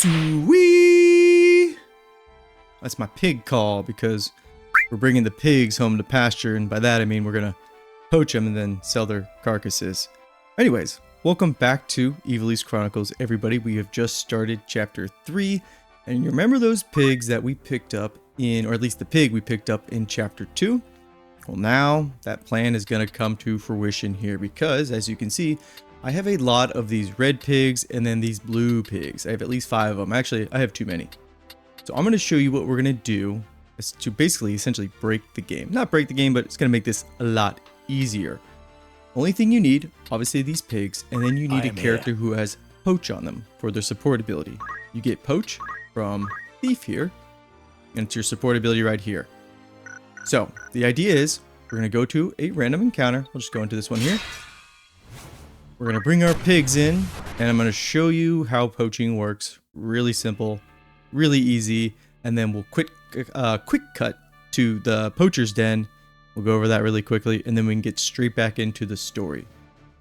Sweet! That's my pig call because we're bringing the pigs home to pasture, and by that I mean we're gonna poach them and then sell their carcasses. Anyways, welcome back to Ivalice Chronicles, everybody. We have just started chapter 3, and you remember those pigs that we picked up in, or at least the pig we picked up in chapter 2? Well, now that plan is gonna come to fruition here because, as you can see, I have a lot of these red pigs and then these blue pigs. I have at least 5 of them. Actually, I have too many. So I'm going to show you what we're going to do is to basically essentially break the game. Not break the game, but it's going to make this a lot easier. Only thing you need, obviously, these pigs, and then you need a character who has Poach on them for their support ability. You get Poach from Thief here, and it's your support ability right here. So the idea is we're going to go to a random encounter. We'll just go into this one here. We're going to bring our pigs in, and I'm going to show you how poaching works. Really simple, really easy, and then we'll quick cut to the poacher's den. We'll go over that really quickly, and then we can get straight back into the story.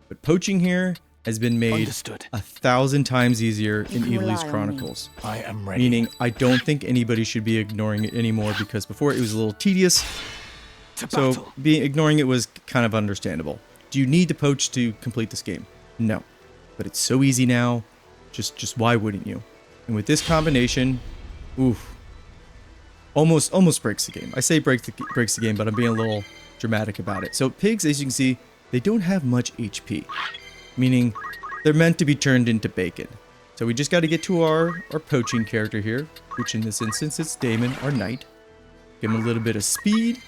But poaching here has been made 1,000 times easier in Ivalice Chronicles. I am ready. Meaning, I don't think anybody should be ignoring it anymore, because before it was a little tedious, so ignoring it was kind of understandable. Do you need to poach to complete this game? No. But it's so easy now. Just why wouldn't you? And with this combination, oof. Almost breaks the game. I say breaks the game, but I'm being a little dramatic about it. So pigs, as you can see, they don't have much HP. Meaning, they're meant to be turned into bacon. So we just got to get to our poaching character here, which in this instance, it's Damon, our knight. Give him a little bit of speed.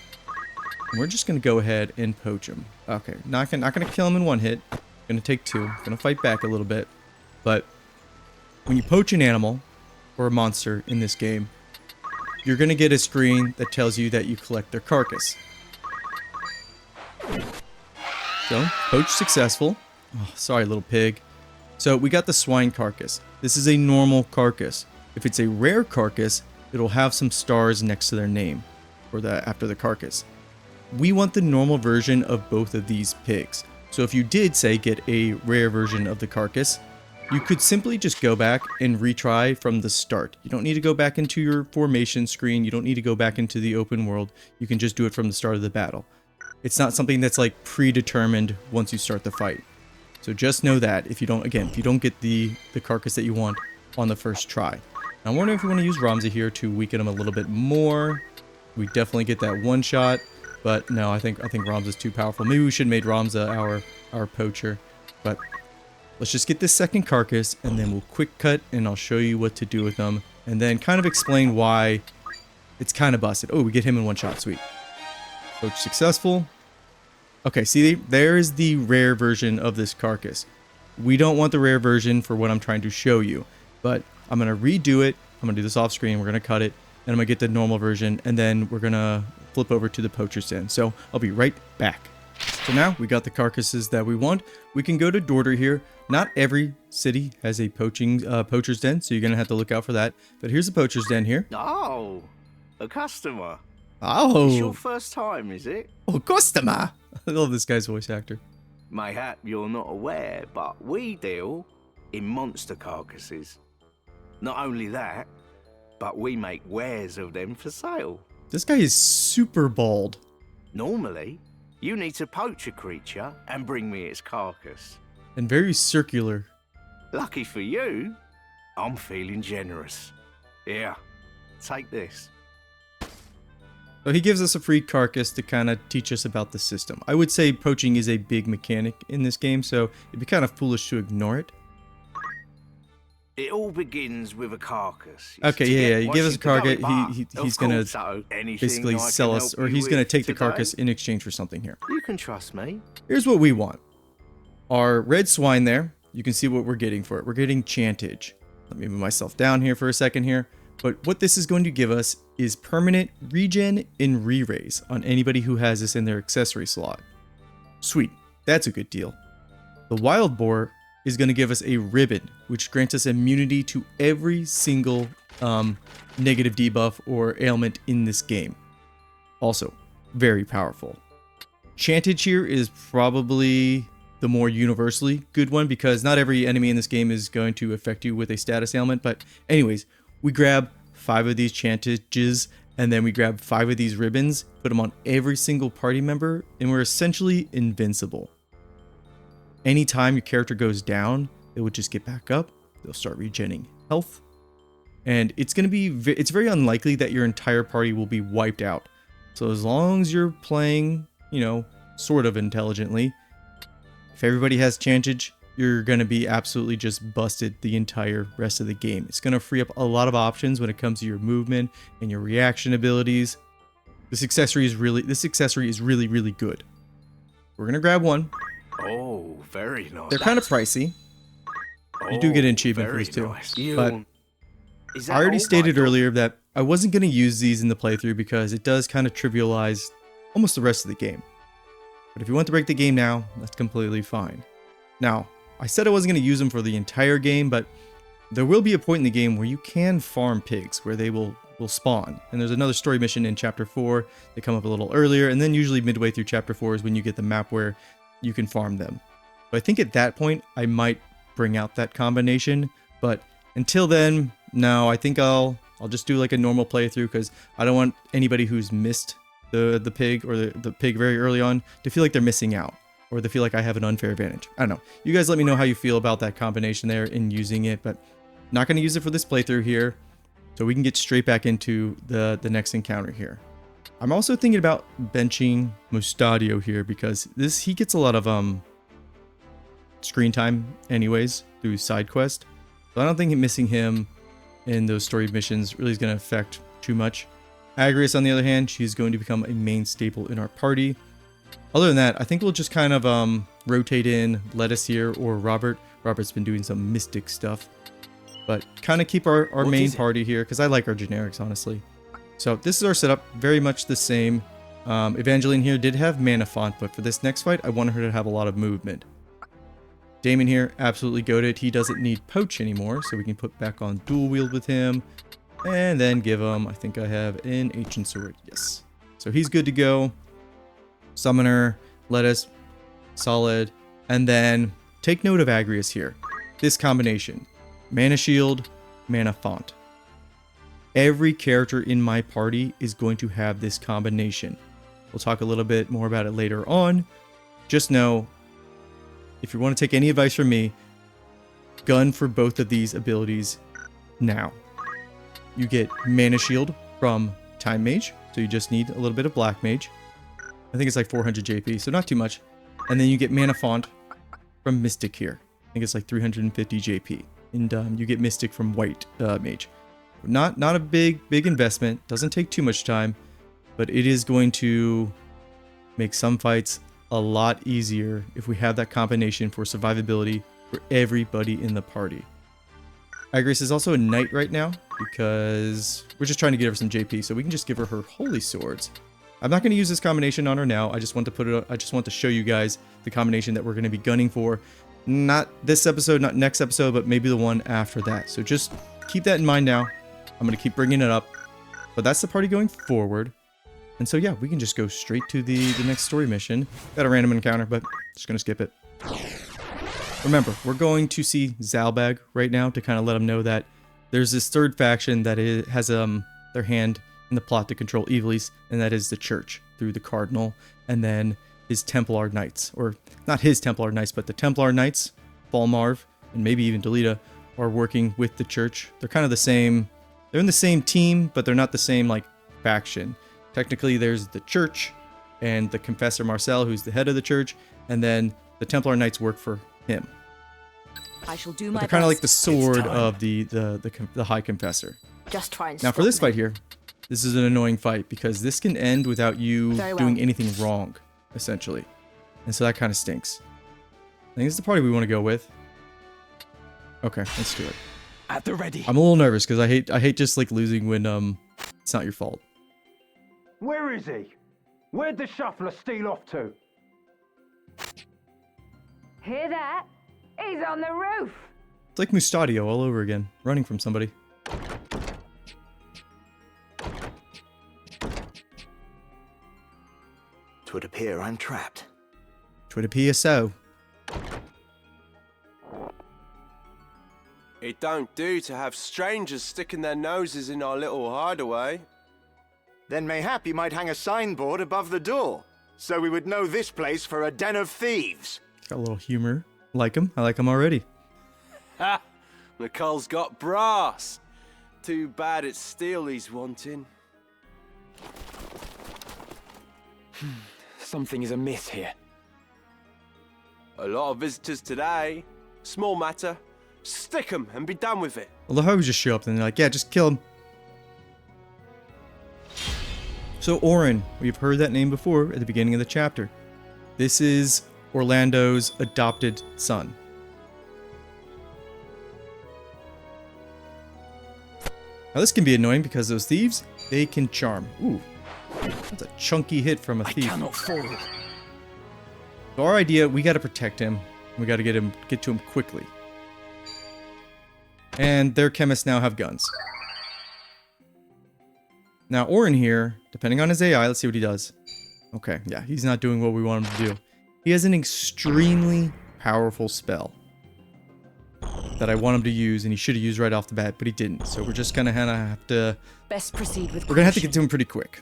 And we're just going to go ahead and poach him. Okay, not gonna kill him in one hit. Gonna take 2. Gonna fight back a little bit. But when you poach an animal or a monster in this game, you're gonna get a screen that tells you that you collect their carcass. So, poach successful. Oh, sorry, little pig. So we got the swine carcass. This is a normal carcass. If it's a rare carcass, it'll have some stars next to their name, or after the carcass. We want the normal version of both of these pigs. So if you did, say, get a rare version of the carcass, you could simply just go back and retry from the start. You don't need to go back into your formation screen. You don't need to go back into the open world. You can just do it from the start of the battle. It's not something that's like predetermined once you start the fight. So just know that if you don't get the carcass that you want on the first try. Now, I'm wondering if we want to use Ramza here to weaken him a little bit more. We definitely get that one shot. But no, I think Ramza's too powerful. Maybe we should have made Ramza our poacher. But let's just get this second carcass, and then we'll quick cut, and I'll show you what to do with them, and then kind of explain why it's kind of busted. Oh, we get him in one shot. Sweet. Poach successful. Okay, see, there is the rare version of this carcass. We don't want the rare version for what I'm trying to show you, but I'm going to redo it. I'm going to do this off screen. We're going to cut it, and I'm going to get the normal version, and then we're going to flip over to the poacher's den. So I'll be right back. So now we got the carcasses that we want. We can go to Dorder here. Not every city has a poacher's den, so you're going to have to look out for that. But here's the poacher's den here. Oh, a customer. Oh. It's your first time, is it? Oh, customer. I love this guy's voice actor. Mayhap you're not aware, but we deal in monster carcasses. Not only that, but we make wares of them for sale. This guy is super bald. Normally, you need to poach a creature and bring me its carcass. And very circular. Lucky for you, I'm feeling generous. Here, take this. So he gives us a free carcass to kind of teach us about the system. I would say poaching is a big mechanic in this game, so it'd be kind of foolish to ignore it. It all begins with a carcass. Okay, yeah. You give us a carcass, he's going to basically sell us, or he's going to take the carcass in exchange for something here. You can trust me. Here's what we want. Our red swine there, you can see what we're getting for it. We're getting Chantage. Let me move myself down here for a second here. But what this is going to give us is permanent regen and re-raise on anybody who has this in their accessory slot. Sweet, that's a good deal. The wild boar is going to give us a ribbon, which grants us immunity to every single negative debuff or ailment in this game. Also, very powerful. Chantage here is probably the more universally good one, because not every enemy in this game is going to affect you with a status ailment. But anyways, we grab 5 of these chantages, and then we grab 5 of these ribbons, put them on every single party member, and we're essentially invincible. Anytime your character goes down, it would just get back up. They'll start regenerating health. And it's very unlikely that your entire party will be wiped out. So as long as you're playing, you know, sort of intelligently, if everybody has chantage, you're going to be absolutely just busted the entire rest of the game. It's going to free up a lot of options when it comes to your movement and your reaction abilities. This accessory is really, really good. We're going to grab one. Oh, very nice. They're kind of pricey. You do get an achievement for these too. Nice. But I already stated earlier that I wasn't going to use these in the playthrough because it does kind of trivialize almost the rest of the game. But if you want to break the game now, that's completely fine. Now, I said I wasn't going to use them for the entire game, but there will be a point in the game where you can farm pigs, where they will spawn. And there's another story mission in Chapter 4. They come up a little earlier, and then usually midway through Chapter 4 is when you get the map where you can farm them. But I think at that point, I might bring out that combination. But until then, no, I think I'll just do like a normal playthrough, because I don't want anybody who's missed the pig or the pig very early on to feel like they're missing out, or they feel like I have an unfair advantage. I don't know. You guys let me know how you feel about that combination there in using it, but not going to use it for this playthrough here. So we can get straight back into the next encounter here. I'm also thinking about benching Mustadio here, because he gets a lot of screen time anyways through side quest. So I don't think missing him in those story missions really is going to affect too much. Agrius, on the other hand, she's going to become a main staple in our party. Other than that, I think we'll just kind of rotate in Lettuce here or Robert. Robert's been doing some mystic stuff. But kind of keep our main party here, because I like our generics, honestly. So this is our setup, very much the same. Evangeline here did have mana font, but for this next fight, I wanted her to have a lot of movement. Damon here, absolutely goated. He doesn't need Poach anymore, so we can put back on dual wield with him. And then give him, I think I have an Ancient Sword. Yes. So he's good to go. Summoner, Lettuce, solid. And then take note of Agrius here. This combination. Mana Shield, Mana Font. Every character in my party is going to have this combination. We'll talk a little bit more about it later on. Just know, if you want to take any advice from me, gun for both of these abilities now. You get Mana Shield from Time Mage, so you just need a little bit of Black Mage. I think it's like 400 JP, so not too much. And then you get Mana Font from Mystic here. I think it's like 350 JP. And you get Mystic from White Mage. Not a big investment, doesn't take too much time, but it is going to make some fights a lot easier if we have that combination for survivability for everybody in the party. Agrius is also a knight right now because we're just trying to get her some JP, so we can just give her holy swords. I'm not going to use this combination on her now. I just want to show you guys the combination that we're going to be gunning for. Not this episode, not next episode, but maybe the one after that. So just keep that in mind now. I'm going to keep bringing it up. But that's the party going forward. And so yeah, we can just go straight to the next story mission. Got a random encounter, but just going to skip it. Remember, we're going to see Zalbaag right now to kind of let him know that there's this third faction that has their hand in the plot to control Ivalice, and that is the church through the Cardinal, and then his Templar Knights, or not his Templar Knights, but the Templar Knights, Balmarv, and maybe even Delita, are working with the church. They're kind of the same, they're in the same team, but they're not the same like faction. Technically, there's the church and the Confessor Marcel, who's the head of the church, and then the Templar Knights work for him. I shall do my They're kind of like the best. sword of the High Confessor. Just try and Now for stop this me. fight here, this is an annoying fight because this can end without you Very well. doing anything wrong, essentially. And so that kind of stinks. I think it's the party we want to go with. Okay, let's do it. At the ready. I'm a little nervous because I hate just like losing when it's not your fault. Where is he? Where'd the shuffler steal off to? Hear that? He's on the roof. It's like Mustadio all over again, running from somebody. Twould appear I'm trapped. Twould appear so. It don't do to have strangers sticking their noses in our little hideaway. Then mayhap you might hang a signboard above the door, so we would know this place for a den of thieves. Got a little humor. Like him. I like him already. Ha! Nicole's got brass. Too bad it's steel he's wanting. Something is amiss here. A lot of visitors today. Small matter. Stick 'em and be done with it. Although how would just show up and they're like, yeah, just kill him. So Orin, we've heard that name before at the beginning of the chapter. This is Orlando's adopted son. Now this can be annoying because those thieves, they can charm. Ooh, that's a chunky hit from a thief. I cannot fall. So our idea, we got to protect him. We got to get to him quickly. And their chemists now have guns. Now Orin here, depending on his AI, let's see what he does. Okay, yeah, he's not doing what we want him to do. He has an extremely powerful spell that I want him to use, and he should have used right off the bat, but he didn't. So we're just gonna have to. Best proceed with. We're gonna have to get to him pretty quick.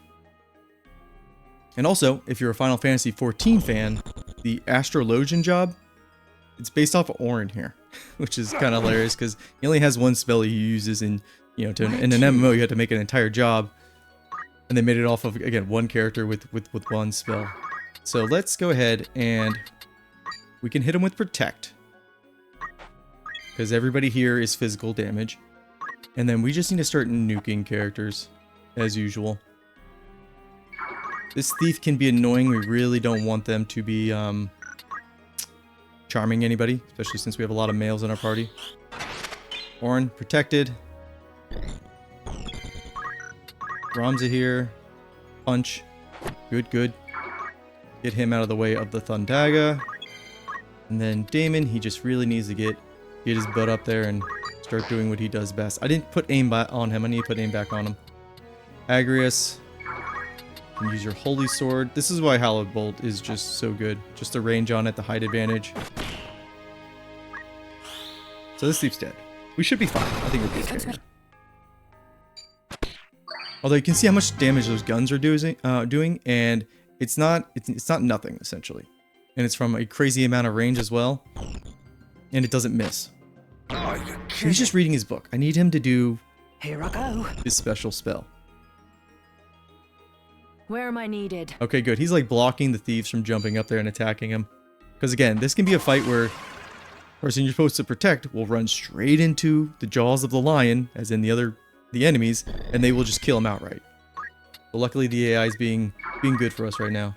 And also, if you're a Final Fantasy XIV fan, the Astrologian job, it's based off of Orin here, which is kind of hilarious because he only has one spell he uses in, you know, in an MMO you have to make an entire job, and they made it off of, again, one character with one spell. So let's go ahead and we can hit him with Protect, because everybody here is physical damage, and then we just need to start nuking characters as usual. This thief can be annoying. We really don't want them to be charming anybody, especially since we have a lot of males in our party. Orin, protected. Ramza here. Punch. Good, good. Get him out of the way of the Thundaga. And then Damon, he just really needs to get his butt up there and start doing what he does best. I didn't put aim on him. I need to put aim back on him. Agrius. And use your Holy Sword. This is why Hallowed Bolt is just so good. Just the range on it, the height advantage. So this thief's dead. We should be fine. I think we'll be okay here. Although you can see how much damage those guns are doing, and it's not nothing essentially. And it's from a crazy amount of range as well. And it doesn't miss. So he's just reading his book. I need him to do Here I go. his special spell. Where am I needed? Okay, good. He's like blocking the thieves from jumping up there and attacking him. Because again, this can be a fight where the person you're supposed to protect will run straight into the jaws of the lion, as in the enemies, and they will just kill him outright. But luckily the AI is being good for us right now.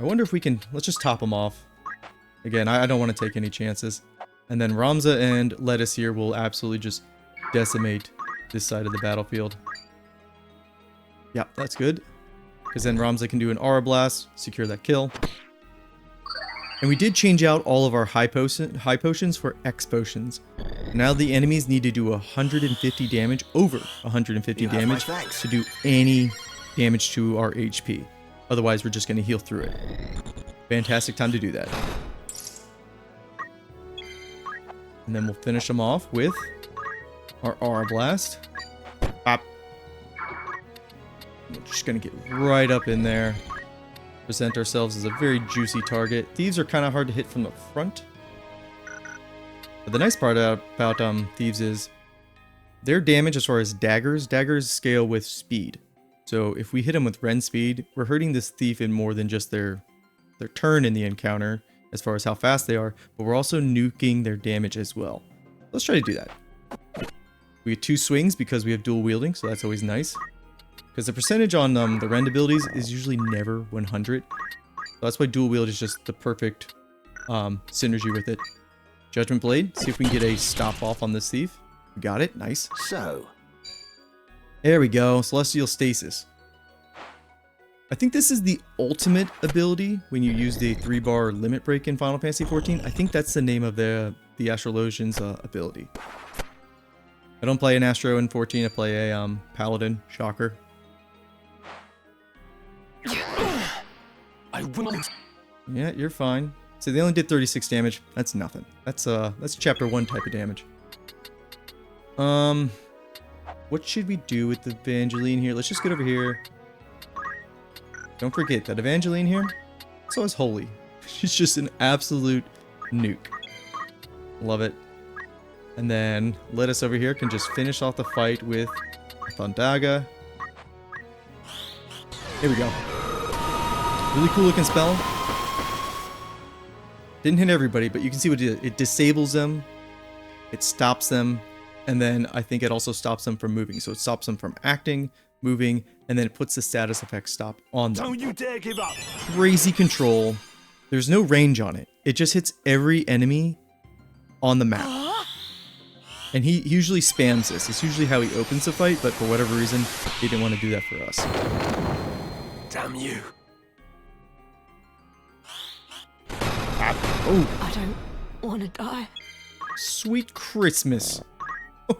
I wonder if we can, let's just top him off. Again, I don't want to take any chances. And then Ramza and Lettuce here will absolutely just decimate this side of the battlefield. Yeah, that's good. Because then Ramza can do an Aura Blast, secure that kill. And we did change out all of our high potions for X potions. Now the enemies need to do 150 damage, over 150 damage, to do any damage to our HP. Otherwise, we're just going to heal through it. Fantastic time to do that. And then we'll finish them off with our Aura Blast. Pop. We're just going to get right up in there. Present ourselves as a very juicy target. Thieves are kind of hard to hit from the front. But the nice part about thieves is their damage as far as daggers scale with speed. So if we hit them with Ren speed, we're hurting this thief in more than just their turn in the encounter as far as how fast they are, but we're also nuking their damage as well. Let's try to do that. We get 2 swings because we have dual wielding, so that's always nice. Because the percentage on the rend abilities is usually never 100. So that's why dual wield is just the perfect synergy with it. Judgment Blade, see if we can get a stop off on this thief. We got it, nice. So, There we go, Celestial Stasis. I think this is the ultimate ability when you use the 3-bar limit break in Final Fantasy XIV. I think that's the name of the Astrologian's ability. I don't play an Astro in 14, I play a Paladin, shocker. I will not. Yeah, you're fine. So they only did 36 damage. That's nothing. That's chapter 1 type of damage. What should we do with Evangeline here? Let's just get over here. Don't forget that Evangeline here, so is Holy. She's just an absolute nuke. Love it. And then Lettuce over here can just finish off the fight with Thondaga. Here we go. Really cool looking spell. Didn't hit everybody, but you can see what it did. It disables them, it stops them, and then I think it also stops them from moving. So it stops them from acting, moving, and then it puts the status effect stop on them. Don't you dare give up. Crazy control. There's no range on it. It just hits every enemy on the map. And he usually spams this. It's usually how he opens the fight, but for whatever reason, he didn't want to do that for us. Damn you. Oh, I don't want to die. sweet Christmas. Oh,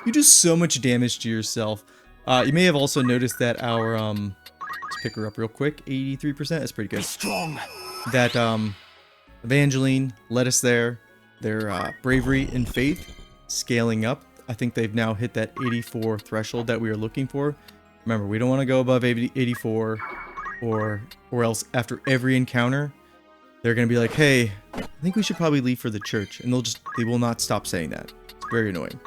you do so much damage to yourself. You may have also noticed that our, let's pick her up real quick. 83%, that's pretty good. Strong. That, Evangeline, Lettuce there, their, bravery and faith scaling up. I think they've now hit that 84 threshold that we are looking for. Remember, we don't want to go above 84 or else after every encounter, they're going to be like, hey, I think we should probably leave for the church. And they will not stop saying that. It's very annoying.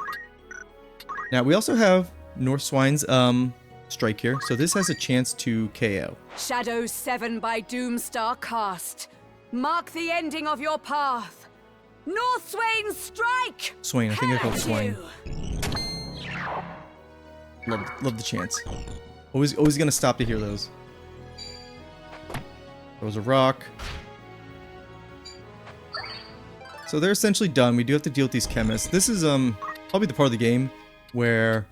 Now, we also have North Swine's, strike here. So this has a chance to KO. Shadow 7 by Doomstar cast. Mark the ending of your path. North Swain strike! Swain, I think I called Have Swine. you. Love the chance. Always gonna stop to hear those. There was a rock. So they're essentially done. We do have to deal with these chemists. This is probably the part of the game where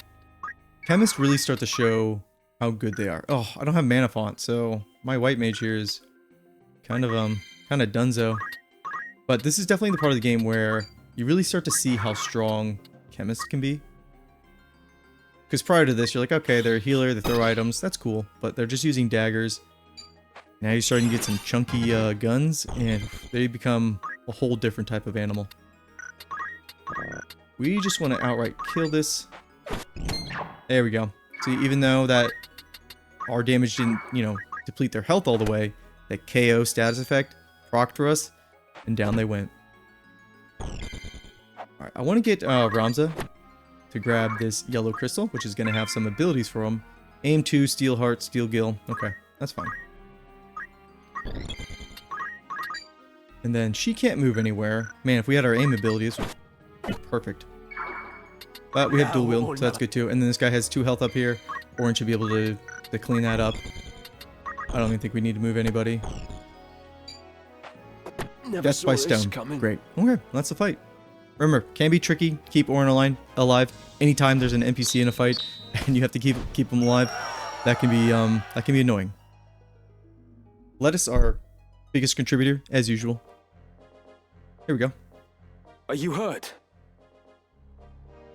chemists really start to show how good they are. Oh, I don't have mana font, so my white mage here is kind of dunzo. But this is definitely the part of the game where you really start to see how strong chemists can be. Because prior to this, you're like, okay, they're a healer, they throw items, that's cool. But they're just using daggers. Now you're starting to get some chunky guns, and they become a whole different type of animal. We just want to outright kill this. There we go. See, even though that our damage didn't, deplete their health all the way, that KO status effect procced for us, and down they went. Alright, I want to get Ramza to grab this yellow crystal, which is going to have some abilities for him. Aim 2, Steel Heart, Steel Gill. Okay, that's fine. And then she can't move anywhere. Man, if we had our aim abilities, perfect. But we have dual wield, so that's good too. And then this guy has 2 health up here. Orange should be able to clean that up. I don't even think we need to move anybody. Death by stone. Great. Okay, that's the fight. Remember, can be tricky. Keep Orin alive. Anytime there's an NPC in a fight and you have to keep them alive, that can be annoying. Lettuce, our biggest contributor, as usual. Here we go. Are you hurt?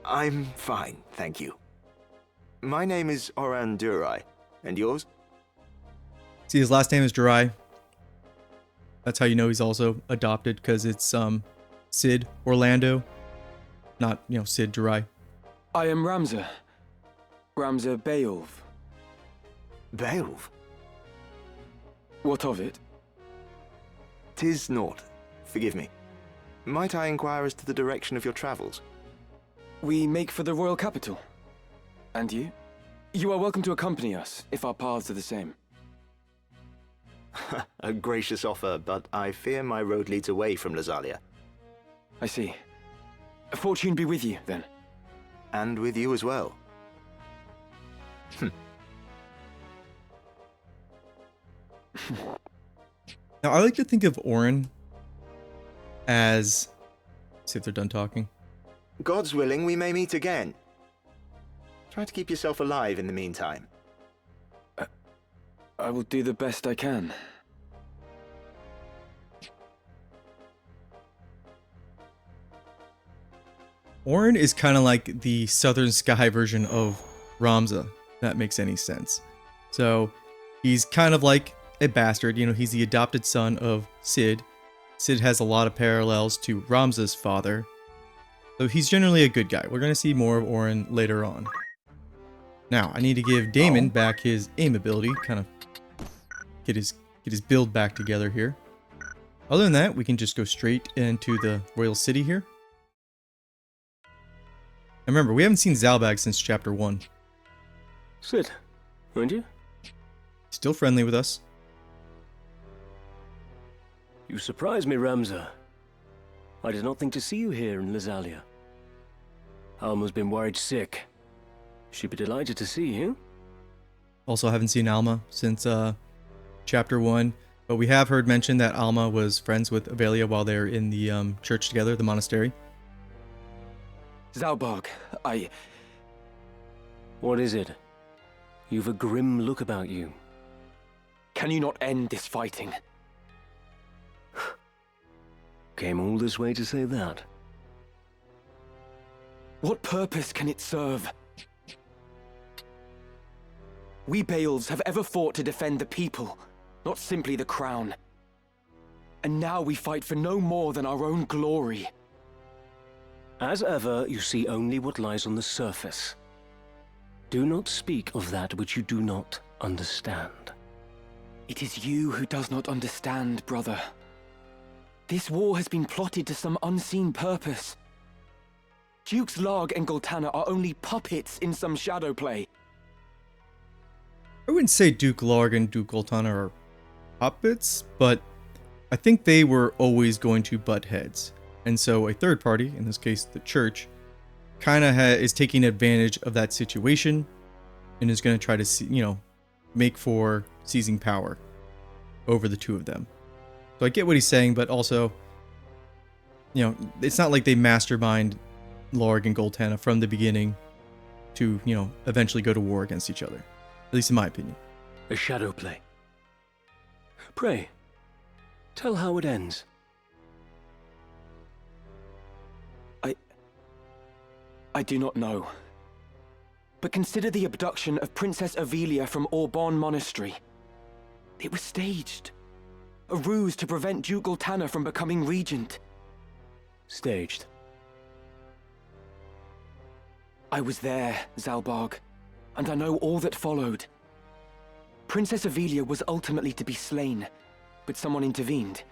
I'm fine, thank you. My name is Oran Durai, and yours? See, his last name is Durai. That's how you know he's also adopted, because it's Sid Orlando, not Sid Durai. I am Ramza Beoulve. Beoulve? What of it? 'Tis naught. Forgive me. Might I inquire as to the direction of your travels? We make for the royal capital. And you? You are welcome to accompany us, if our paths are the same. A gracious offer, but I fear my road leads away from Lesalia. I see. Fortune be with you, then. And with you as well. Now, I like to think of Orin as... see if they're done talking. God's willing, we may meet again. Try to keep yourself alive in the meantime. I will do the best I can. Orin is kind of like the Southern Sky version of Ramza, if that makes any sense. So, he's kind of like a bastard. He's the adopted son of Sid. Sid has a lot of parallels to Ramza's father. So he's generally a good guy. We're going to see more of Orin later on. Now, I need to give Damon back his aim ability, kind of get his build back together here. Other than that, we can just go straight into the Royal City here. And remember, we haven't seen Zalbaag since chapter 1. Sit, won't you? Still friendly with us. You surprise me, Ramza. I did not think to see you here in Lesalia. Alma's been worried sick. She'd be delighted to see you. Also haven't seen Alma since chapter 1. But we have heard mention that Alma was friends with Ivalice while they were in the church together, the monastery. Zalbaag, What is it? You've a grim look about you. Can you not end this fighting? Came all this way to say that. What purpose can it serve? We Beoulves have ever fought to defend the people, not simply the crown. And now we fight for no more than our own glory. As ever, you see only what lies on the surface. Do not speak of that which you do not understand. It is you who does not understand, brother. This war has been plotted to some unseen purpose. Dukes Larg and Goltana are only puppets in some shadow play. I wouldn't say Duke Larg and Duke Goltana are puppets, but I think they were always going to butt heads. And so a third party, in this case the church, kind of is taking advantage of that situation and is going to try to, make for seizing power over the two of them. So I get what he's saying, but also, it's not like they mastermind Larg and Goltana from the beginning to, eventually go to war against each other. At least in my opinion. A shadow play. Pray, tell how it ends. I do not know. But consider the abduction of Princess Ivalice from Orban Monastery. It was staged. A ruse to prevent Duke Goltana from becoming regent. Staged. I was there, Zalbaag, and I know all that followed. Princess Ivalice was ultimately to be slain, but someone intervened.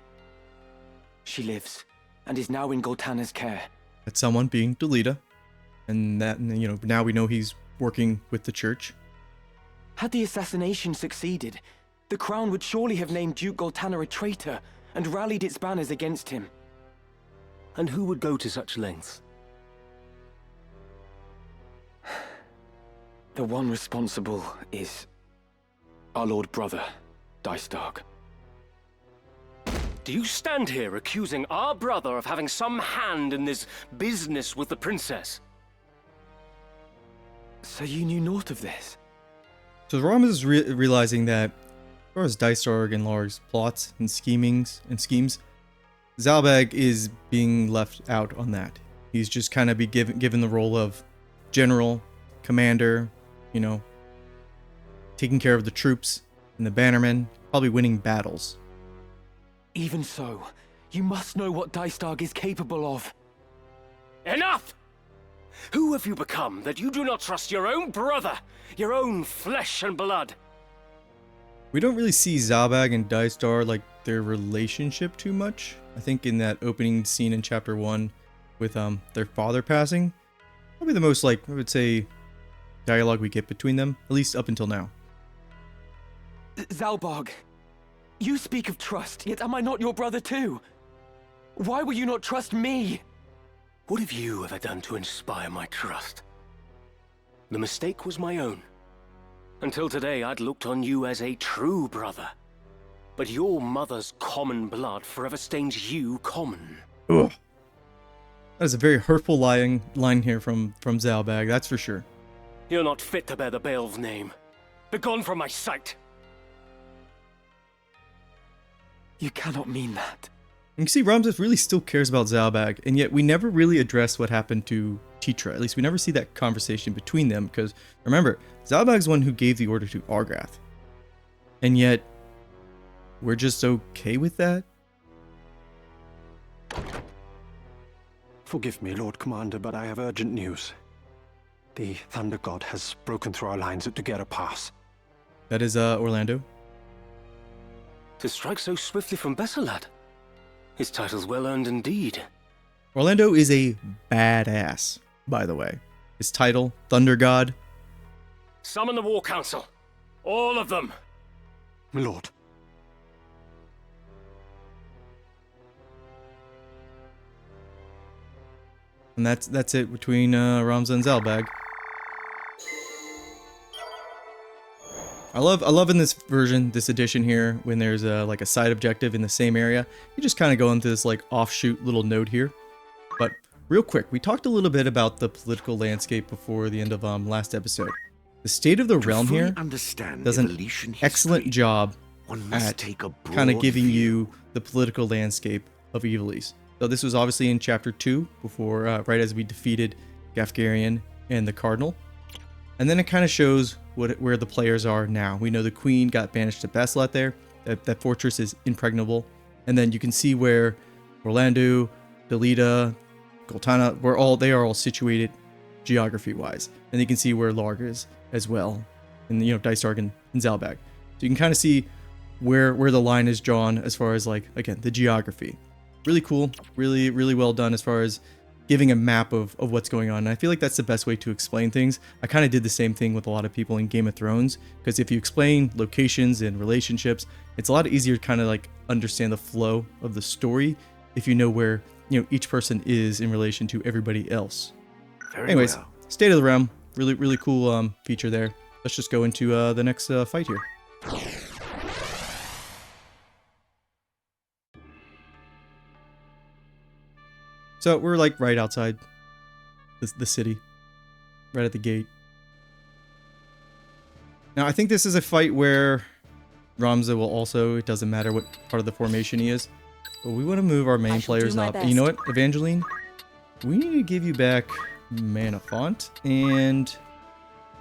She lives, and is now in Goltana's care. That someone being Delita. And that, now we know he's working with the church. Had the assassination succeeded, the crown would surely have named Duke Goltana a traitor and rallied its banners against him. And who would go to such lengths? The one responsible is our Lord Brother, Dystark. Do you stand here accusing our brother of having some hand in this business with the princess? So you knew naught of this? So Ramza is realizing that as far as Dystark and Larg's plots and schemes, Zalbaag is being left out on that. He's just kind of given the role of general, commander, taking care of the troops and the bannermen, probably winning battles. Even so, you must know what Dystark is capable of. Enough! Who have you become that you do not trust your own brother, your own flesh and blood? We don't really see Zalbaag and Dystar, their relationship too much. I think in that opening scene in chapter 1 with their father passing, probably the most, I would say, dialogue we get between them, at least up until now. Zalbaag, you speak of trust, yet am I not your brother too? Why will you not trust me? What have you ever done to inspire my trust? The mistake was my own. Until today, I'd looked on you as a true brother. But your mother's common blood forever stains you common. Ugh. That is a very hurtful line here from Zalbaag, that's for sure. You're not fit to bear the Beoulve name. Begone from my sight! You cannot mean that. You can see Ramza really still cares about Zalbaag, and yet we never really address what happened to Titra. At least we never see that conversation between them, because remember, Zalbaag's the one who gave the order to Argath. And yet, we're just okay with that? Forgive me, Lord Commander, but I have urgent news. The Thunder God has broken through our lines at Together Pass. That is Orlando. To strike so swiftly from Bessalad. His title's well earned indeed. Orlando is a badass, by the way. His title, Thunder God. Summon the War Council. All of them. My lord. And that's it between Ramza and Zalbaag. I love in this version, this edition here, when there's like a side objective in the same area, you just kind of go into this like offshoot little node here. But real quick, we talked a little bit about the political landscape before the end of last episode. The State of the Realm here does an excellent job at kind of giving you the political landscape of Ivalice. So this was obviously in Chapter 2, before right as we defeated Gafgarian and the Cardinal. And then it kind of shows where the players are now. We know the Queen got banished to Bessalad there. That fortress is impregnable. And then you can see where Orlando, Delita, Goltana, they are all situated geography-wise. And you can see where Larg is as well. And, Dysarg and Zalbaag. So you can kind of see where the line is drawn as far as, like, again, the geography. Really cool. Really, really well done as far as giving a map of what's going on. And I feel like that's the best way to explain things. I kind of did the same thing with a lot of people in Game of Thrones, because if you explain locations and relationships, it's a lot easier to kind of like understand the flow of the story if you know where, each person is in relation to everybody else. Anyways, well. State of the Realm, really, really cool feature there. Let's just go into the next fight here. So we're like right outside the city, right at the gate. Now I think this is a fight where Ramza will also, it doesn't matter what part of the formation he is, but we want to move our main players up. And you know what, Evangeline? We need to give you back Mana Font, and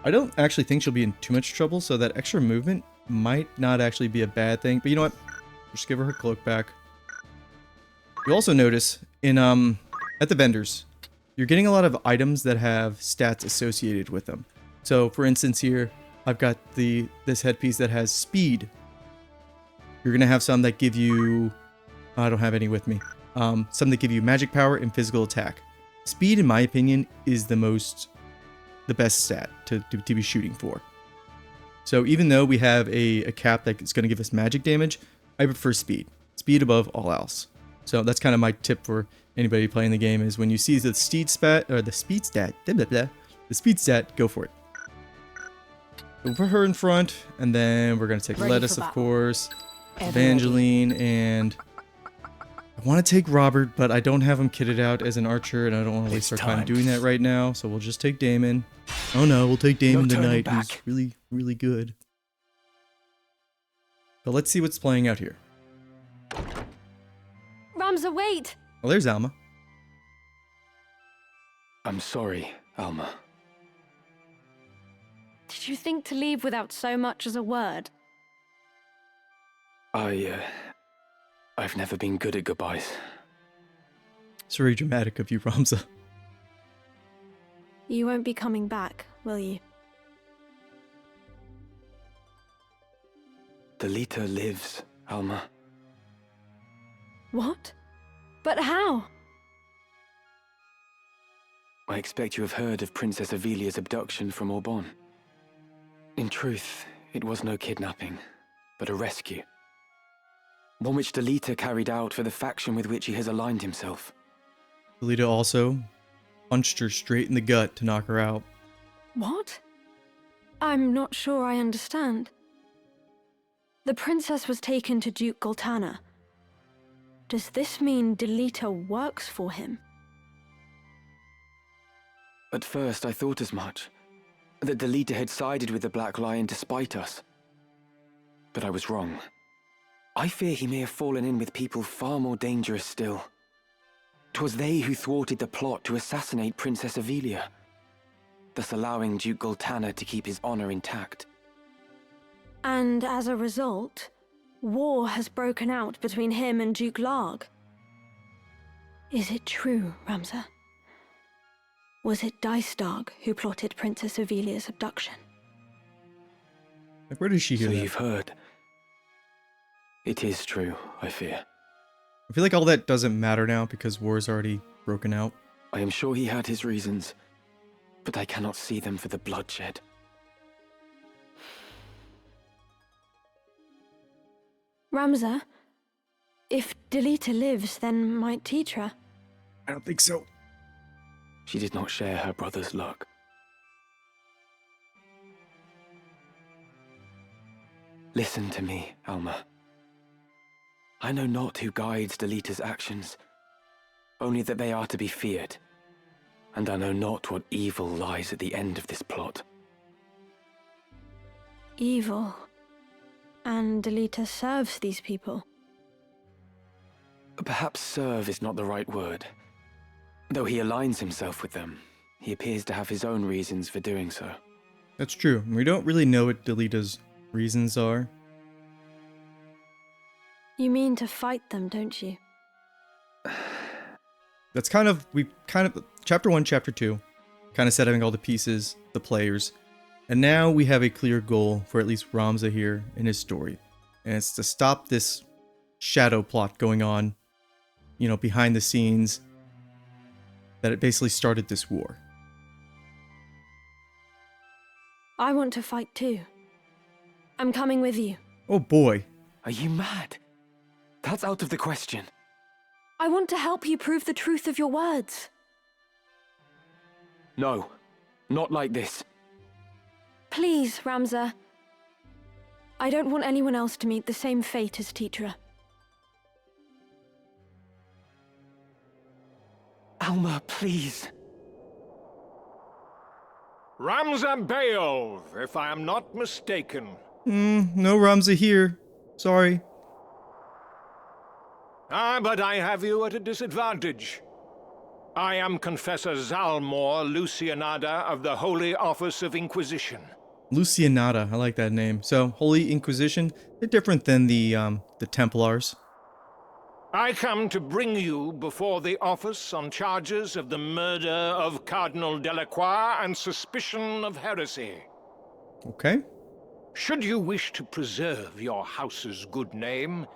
I don't actually think she'll be in too much trouble, so that extra movement might not actually be a bad thing. But you know what? Just give her cloak back. You'll also notice in at the vendors, you're getting a lot of items that have stats associated with them. So for instance here, I've got this headpiece that has speed. You're gonna have some that give you, I don't have any with me, some that give you magic power and physical attack. Speed, in my opinion, is the best stat to be shooting for. So even though we have a cap that's gonna give us magic damage, I prefer speed. Speed above all else. So that's kind of my tip for anybody playing the game, is when you see the speed stat, go for it. We'll put her in front, and then we're going to take Lettuce, of course, Evangeline, and I want to take Robert, but I don't have him kitted out as an archer, and I don't want to waste our time doing that right now, so we'll just take Damon. Oh no, we'll take Damon tonight, who's really, really good. But let's see what's playing out here. Ramza, wait! Well, there's Alma. I'm sorry, Alma. Did you think to leave without so much as a word? I've never been good at goodbyes. It's very dramatic of you, Ramza. You won't be coming back, will you? Delita lives, Alma. What? But how? I expect you have heard of Princess Avilia's abduction from Auban. In truth, it was no kidnapping, but a rescue. One which Delita carried out for the faction with which he has aligned himself. Delita also punched her straight in the gut to knock her out. What? I'm not sure I understand. The princess was taken to Duke Goltana. Does this mean Delita works for him? At first, I thought as much. That Delita had sided with the Black Lion to spite us. But I was wrong. I fear he may have fallen in with people far more dangerous still. 'Twas they who thwarted the plot to assassinate Princess Avilia, thus allowing Duke Goltana to keep his honor intact. And as a result, war has broken out between him and Duke Larg. Is it true, Ramza? Was it Dog who plotted Princess Avelia's abduction? Like, where did she hear So that? you've heard. It is true, I fear. I feel like all that doesn't matter now because war's already broken out. I am sure he had his reasons, but I cannot see them for the bloodshed. Ramza, if Delita lives, then might Tetra. I don't think so. She did not share her brother's luck. Listen to me, Alma. I know not who guides Delita's actions, only that they are to be feared, and I know not what evil lies at the end of this plot. Evil. And Delita serves these people. Perhaps serve is not the right word. Though he aligns himself with them, he appears to have his own reasons for doing so. That's true. We don't really know what Delita's reasons are. You mean to fight them, don't you? That's kind of, chapter 1, chapter 2, kind of setting all the pieces, the players. And now we have a clear goal for at least Ramza here in his story. And it's to stop this shadow plot going on, you know, behind the scenes, that it basically started this war. I want to fight too. I'm coming with you. Oh boy. Are you mad? That's out of the question. I want to help you prove the truth of your words. No, not like this. Please, Ramza. I don't want anyone else to meet the same fate as Tetra. Alma, please. Ramza Beoulve, if I am not mistaken. No Ramza here. Sorry. Ah, but I have you at a disadvantage. I am Confessor Zalmor Lucianada of the Holy Office of Inquisition. Lucianada, I like that name. So, Holy Inquisition, they're different than the Templars. I come to bring you before the office on charges of the murder of Cardinal Delacroix and suspicion of heresy. Okay. Should you wish to preserve your house's good name,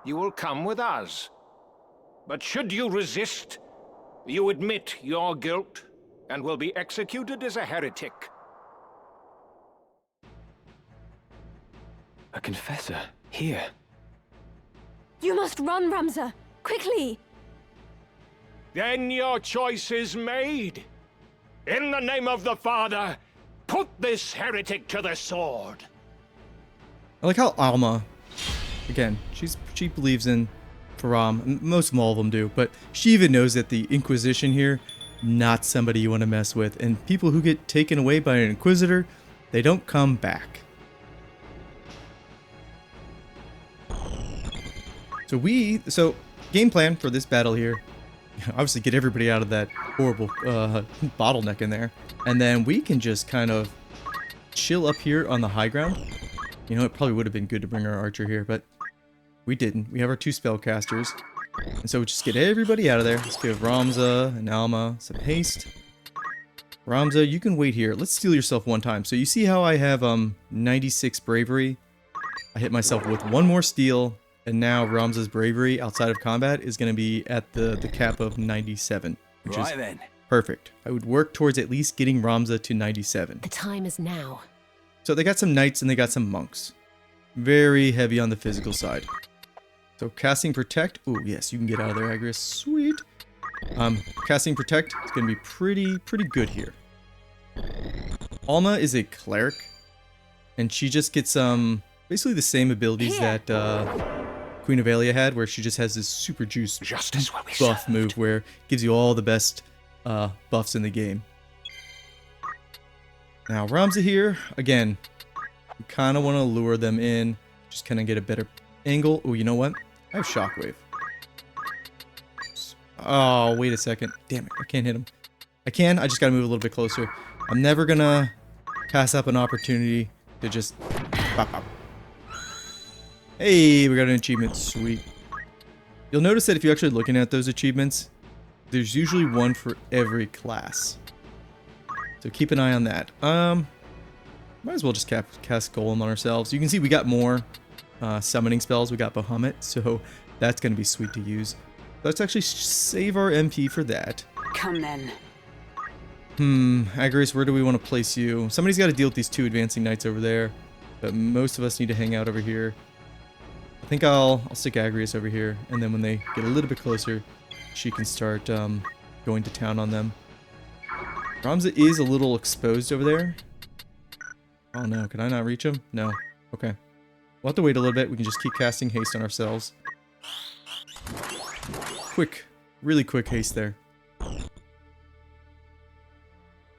you will come with us. But should you resist, you admit your guilt and will be executed as a heretic. A confessor? Here? You must run, Ramza! Quickly! Then your choice is made. In the name of the Father, put this heretic to the sword. I like how Alma, again, she believes in Faram. Most of all of them do, but she even knows that the Inquisition here, not somebody you want to mess with. And people who get taken away by an Inquisitor, they don't come back. So game plan for this battle here, obviously get everybody out of that horrible bottleneck in there, and then we can just kind of chill up here on the high ground. You know, it probably would have been good to bring our archer here, but we didn't. We have our two spellcasters, and so we just get everybody out of there. Let's give Ramza and Alma some haste. Ramza, you can wait here. Let's steal yourself one time. So you see how I have 96 bravery? I hit myself with one more steal. And now Ramza's bravery outside of combat is going to be at the cap of 97, which is then. perfect. I would work towards at least getting Ramza to 97. The time is now. So they got some knights and they got some monks. Very heavy on the physical side. So casting protect. Oh yes, you can get out of there, Agris. Sweet. Casting protect is going to be pretty good here. Alma is a cleric, and she just gets basically the same abilities that Queen Ivalice had, where she just has this super juice buff move where it gives you all the best buffs in the game. Now Ramza here, again, we kind of want to lure them in, just kind of get a better angle. Oh, you know what? I have Shockwave. Oh, wait a second. Damn it, I can't hit him. I can, I just gotta move a little bit closer. I'm never gonna pass up an opportunity to just pop out. Hey, we got an achievement. Sweet. You'll notice that if you're actually looking at those achievements, there's usually one for every class. So keep an eye on that. Might as well just cast Gollum on ourselves. You can see we got more summoning spells. We got Bahamut, so that's going to be sweet to use. Let's actually save our MP for that. Come then. Agrius, where do we want to place you? Somebody's got to deal with these 2 advancing knights over there, but most of us need to hang out over here. I think I'll stick Agrius over here, and then when they get a little bit closer, she can start going to town on them. Ramza is a little exposed over there. Oh no, can I not reach him? No. Okay. We'll have to wait a little bit. We can just keep casting haste on ourselves. Quick. Really quick haste there.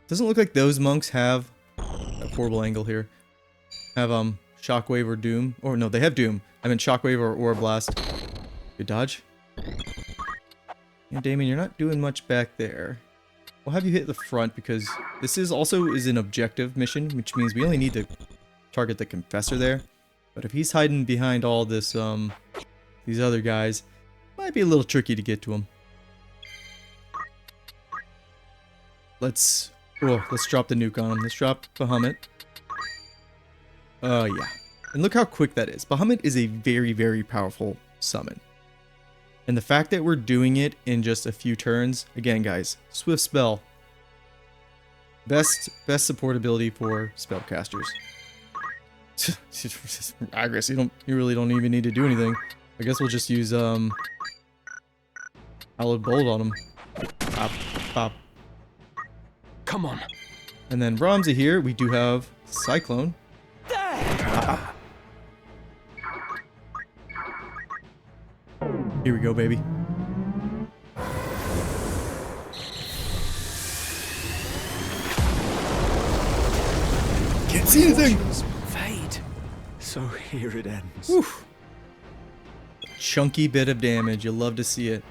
Doesn't look like those monks have a horrible angle here. Have Shockwave or Doom. Or no, they have Doom. I meant Shockwave or Aura Blast. Good dodge. Yeah, Damon, you're not doing much back there. We'll have you hit the front because this is an objective mission, which means we only need to target the Confessor there. But if he's hiding behind all this, these other guys, might be a little tricky to get to him. Let's drop the nuke on him. Let's drop Bahamut. Yeah. And look how quick that is. Bahamut is a very, very powerful summon. And the fact that we're doing it in just a few turns, again guys, swift spell. Best support ability for spellcasters. Agrius, you really don't even need to do anything. I guess we'll just use Hallowed Bolt on him. Pop, pop. Come on. And then Ramza here, we do have Cyclone. Here we go, baby. Can't see anything. Fade. So here it ends. Oof. Chunky bit of damage. You'll love to see it.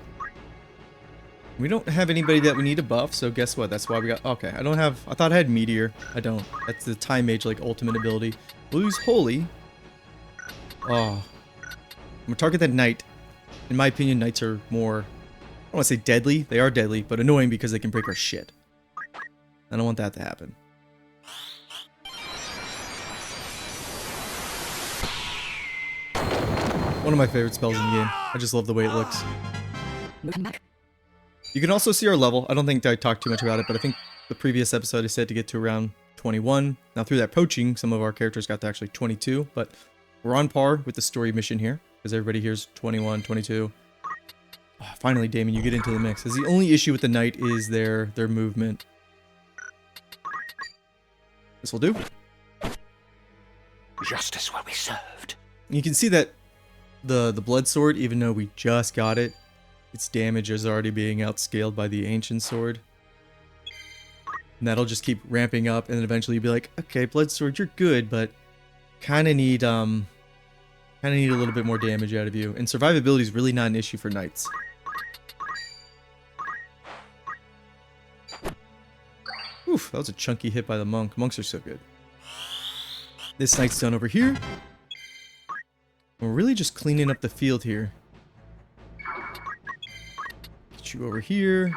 We don't have anybody that we need to buff, so guess what? That's why we got... Okay, I thought I had Meteor. I don't. That's the Time Mage, like, ultimate ability. We'll use Holy. Oh. I'm gonna target that Knight. In my opinion, Knights are more... I don't want to say deadly. They are deadly, but annoying because they can break our shit. I don't want that to happen. One of my favorite spells in the game. I just love the way it looks. You can also see our level. I don't think I talked too much about it, but I think the previous episode I said to get to around 21. Now through that poaching, some of our characters got to actually 22, but we're on par with the story mission here, because everybody here's 21, 22. Oh, finally, Damon, you get into the mix. Because the only issue with the knight is their movement. This will do. Justice will be served. You can see that the blood sword, even though we just got it, its damage is already being outscaled by the ancient sword. And that'll just keep ramping up, and then eventually you'll be like, okay, blood sword, you're good, but kind of need a little bit more damage out of you. And survivability is really not an issue for knights. Oof, that was a chunky hit by the monk. Monks are so good. This knight's done over here. We're really just cleaning up the field here. Get you over here.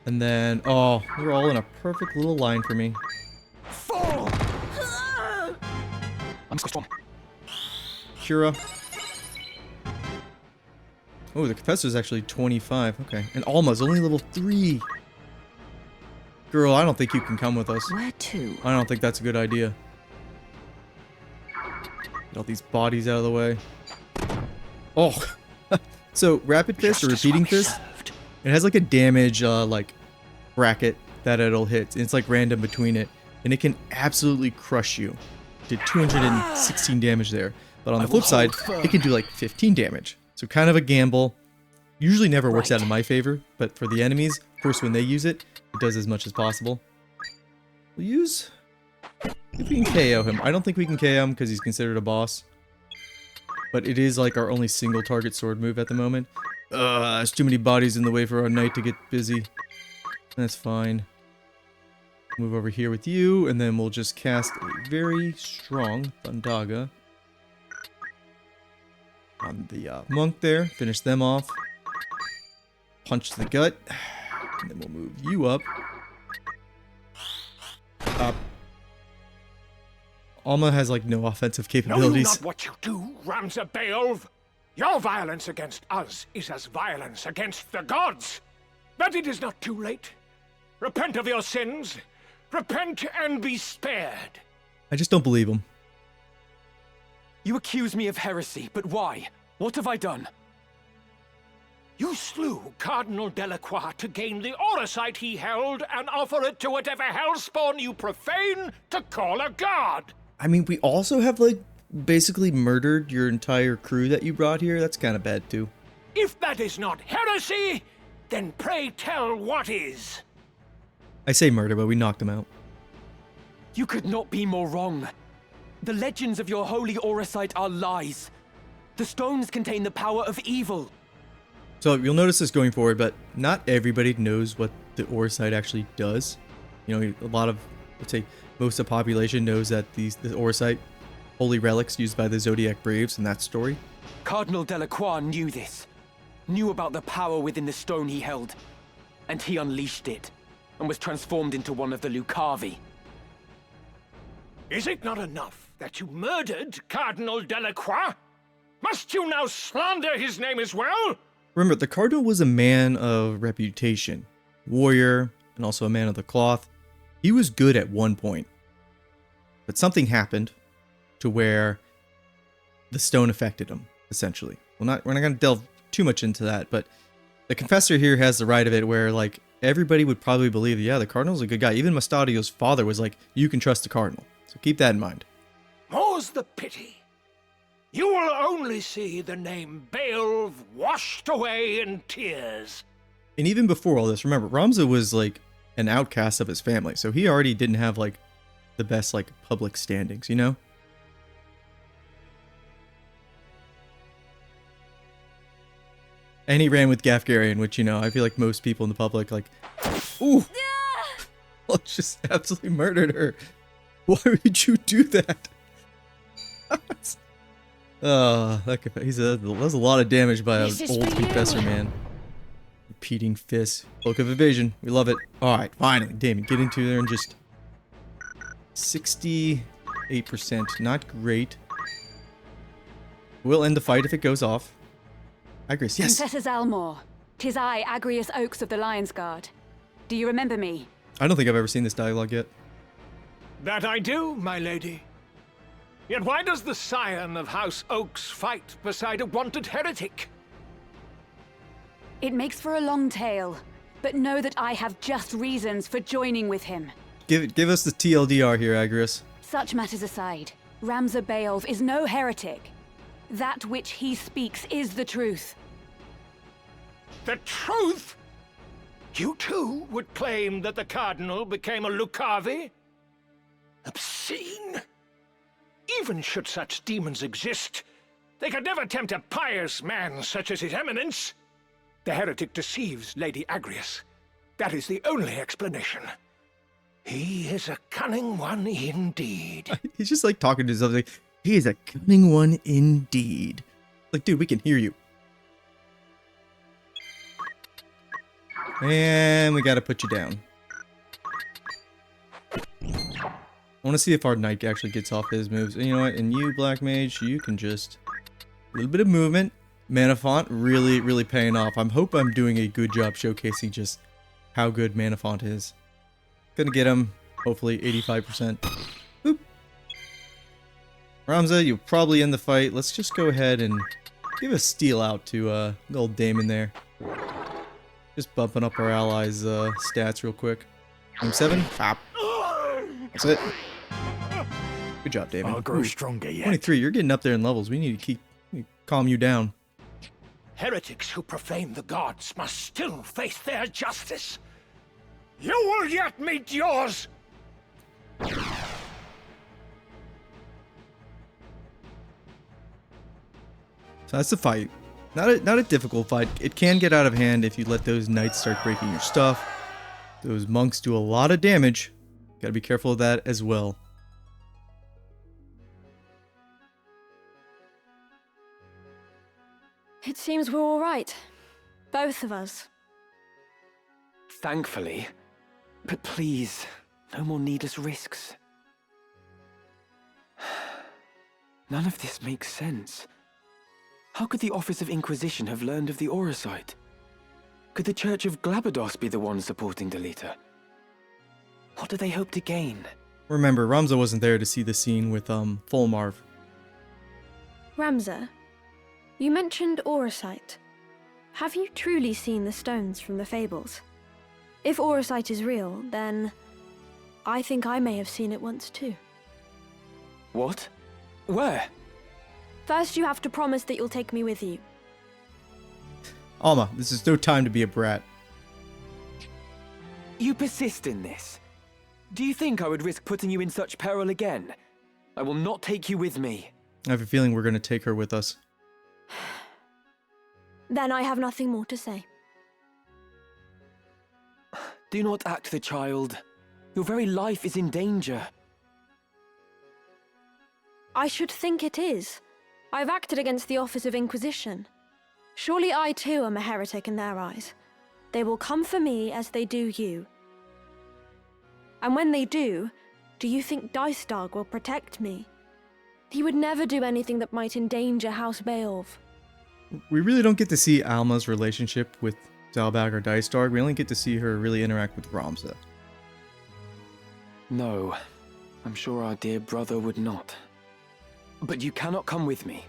And then, oh, you're all in a perfect little line for me. Fall! I'm so strong. Kira. Oh, the Confessor's actually 25. Okay. And Alma's only level 3. Girl, I don't think you can come with us. Where to? I don't think that's a good idea. Get all these bodies out of the way. Oh. So, Rapid Fist or Repeating Fist, it has like a damage like bracket that it'll hit. And it's like random between it. And it can absolutely crush you. Did 216 damage there. But on the flip side, it can do like 15 damage. So kind of a gamble. Usually never works out in my favor. But for the enemies, of course when they use it, it does as much as possible. We'll use... if we can KO him. I don't think we can KO him because he's considered a boss. But it is like our only single target sword move at the moment. There's too many bodies in the way for our knight to get busy. That's fine. Move over here with you, and then we'll just cast a very strong Thundaga on the monk there. Finish them off. Punch to the gut. And then we'll move you up. Alma has like no offensive Know you capabilities. not what you do, Ramza Beoulve? Your violence against us is as violence against the gods. But it is not too late. Repent of your sins. Repent and be spared. I just don't believe him. You accuse me of heresy, but why? What have I done? You slew Cardinal Delacroix to gain the Aurosite he held and offer it to whatever hellspawn you profane to call a god. I mean, we also have like basically murdered your entire crew that you brought here. That's kind of bad too. If that is not heresy, then pray tell what is. I say murder, but we knocked him out. You could not be more wrong. The legends of your holy Aurosite are lies. The stones contain the power of evil. So you'll notice this going forward, but not everybody knows what the Aurosite actually does. You know, a lot of, let's say, most of the population knows that the Aurosite, holy relics used by the Zodiac Braves in that story. Cardinal Delacroix knew this. Knew about the power within the stone he held. And he unleashed it, and was transformed into one of the Lucavi. Is it not enough that you murdered Cardinal Delacroix? Must you now slander his name as well? Remember, the Cardinal was a man of reputation, warrior, and also a man of the cloth. He was good at one point. But something happened to where the stone affected him, essentially. We're not going to delve too much into that, but the Confessor here has the right of it where, like, everybody would probably believe, yeah, the Cardinal's a good guy. Even Mustadio's father was like, you can trust the Cardinal. So keep that in mind. More's the pity. You will only see the name Beoulve washed away in tears. And even before all this, remember, Ramza was like an outcast of his family, so he already didn't have like the best like public standings, you know? And he ran with Gafgarian, which, you know, I feel like most people in the public like, ooh, well, just absolutely murdered her. Why would you do that? That was a lot of damage by an old Confessor, man. Repeating fists. Cloak of Evasion. We love it. Alright, finally. Damon, get into there and just... 68%. Not great. We'll end the fight if it goes off. Agrius, yes! Confessor Zalmor, 'tis I, Agrius Oaks of the Lion's Guard. Do you remember me? I don't think I've ever seen this dialogue yet. That I do, my lady. Yet why does the scion of House Oaks fight beside a wanted heretic? It makes for a long tale, but know that I have just reasons for joining with him. Give us the TLDR here, Agrius. Such matters aside, Ramza Beoulve is no heretic. That which he speaks is the truth. The truth? You too would claim that the Cardinal became a Lucavi? Obscene! Even should such demons exist, they could never tempt a pious man such as His Eminence. The heretic deceives Lady Agrius. That is the only explanation. He is a cunning one indeed. He's just like talking to himself like, he is a cunning one indeed. Like, dude, we can hear you. And we gotta put you down. I want to see if our knight actually gets off his moves. And you know what? And you, Black Mage, you can just... A little bit of movement. Mana Font really, really paying off. I hope I'm doing a good job showcasing just how good Mana Font is. Gonna get him, hopefully, 85%. Boop. Ramza, you'll probably end the fight. Let's just go ahead and give a steal out to the old Damon there. Just bumping up our allies' stats real quick. 7. Pop. That's it. Good job, Damon. I'll grow stronger yet. 23, you're getting up there in levels. We need to calm you down. Heretics who profane the gods must still face their justice. You will yet meet yours! So that's the fight. Not a difficult fight. It can get out of hand if you let those knights start breaking your stuff. Those monks do a lot of damage. Gotta be careful of that as well. It seems we're all right. Both of us. Thankfully. But please, no more needless risks. None of this makes sense. How could the Office of Inquisition have learned of the Auracite? Could the Church of Glabados be the one supporting Delita? What do they hope to gain? Remember, Ramza wasn't there to see the scene with Fulmarv. Ramza, you mentioned Auracite. Have you truly seen the stones from the fables? If Auracite is real, then I think I may have seen it once too. What? Where? First, you have to promise that you'll take me with you. Alma, this is no time to be a brat. You persist in this. Do you think I would risk putting you in such peril again? I will not take you with me. I have a feeling we're going to take her with us. Then I have nothing more to say. Do not act the child. Your very life is in danger. I should think it is. I've acted against the Office of Inquisition. Surely I too am a heretic in their eyes. They will come for me as they do you. And when they do you think Dystag will protect me? He would never do anything that might endanger House Beoulve. We really don't get to see Alma's relationship with Zalbaag or Dystag. We only get to see her really interact with Ramza. No, I'm sure our dear brother would not. But you cannot come with me.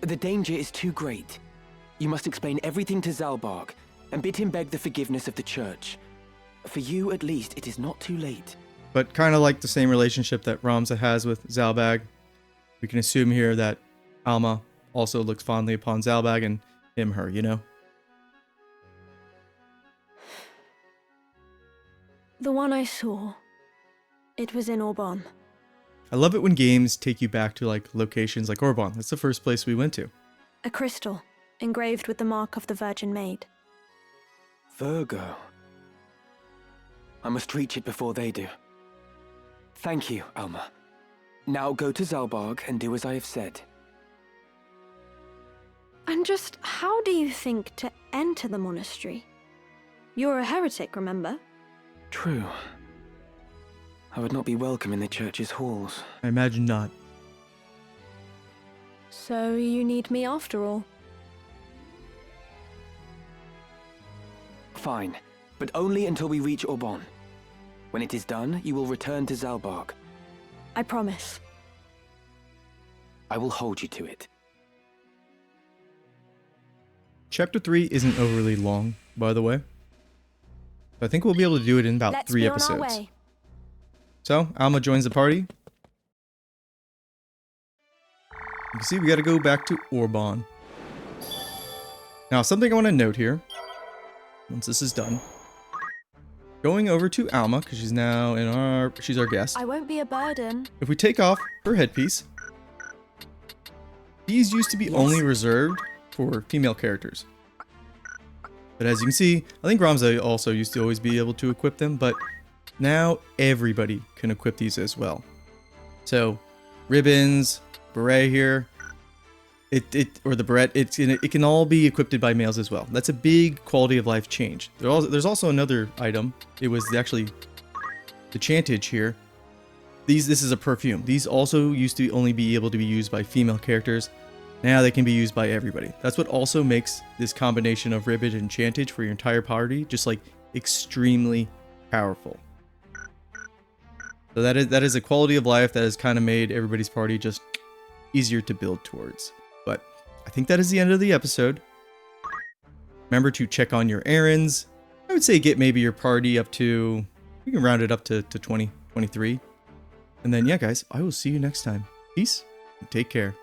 The danger is too great. You must explain everything to Zalbaag and bid him beg the forgiveness of the Church. For you, at least, it is not too late. But kind of like the same relationship that Ramza has with Zalbaag, we can assume here that Alma also looks fondly upon Zalbaag and him her, you know? The one I saw, it was in Orbon. I love it when games take you back to like locations like Orbon. That's the first place we went to. A crystal, engraved with the mark of the Virgin Maid. Virgo. I must reach it before they do. Thank you, Alma. Now go to Zalbaag and do as I have said. And just how do you think to enter the monastery? You're a heretic, remember? True. I would not be welcome in the church's halls. I imagine not. So you need me after all. Fine, but only until we reach Orbon. When it is done, you will return to Zalbaag. I promise. I will hold you to it. Chapter 3 isn't overly long, by the way. I think we'll be able to do it in about 3 episodes. On our way. So, Alma joins the party. You can see we gotta go back to Orbon. Now, something I want to note here, once this is done. Going over to Alma, because she's now she's our guest. I won't be a burden. If we take off her headpiece, these used to be only reserved for female characters. But as you can see, I think Ramza also used to always be able to equip them, but now everybody can equip these as well. So, ribbons, beret here, or the beret, it can all be equipped by males as well. That's a big quality of life change. There's also another item. It was actually the chantage here. This is a perfume. These also used to only be able to be used by female characters. Now they can be used by everybody. That's what also makes this combination of ribbon and chantage for your entire party just like extremely powerful. So that is a quality of life that has kind of made everybody's party just easier to build towards. But I think that is the end of the episode. Remember to check on your errands. I would say get maybe your party up to, you can round it up to 20, 23. And then yeah guys, I will see you next time. Peace and take care.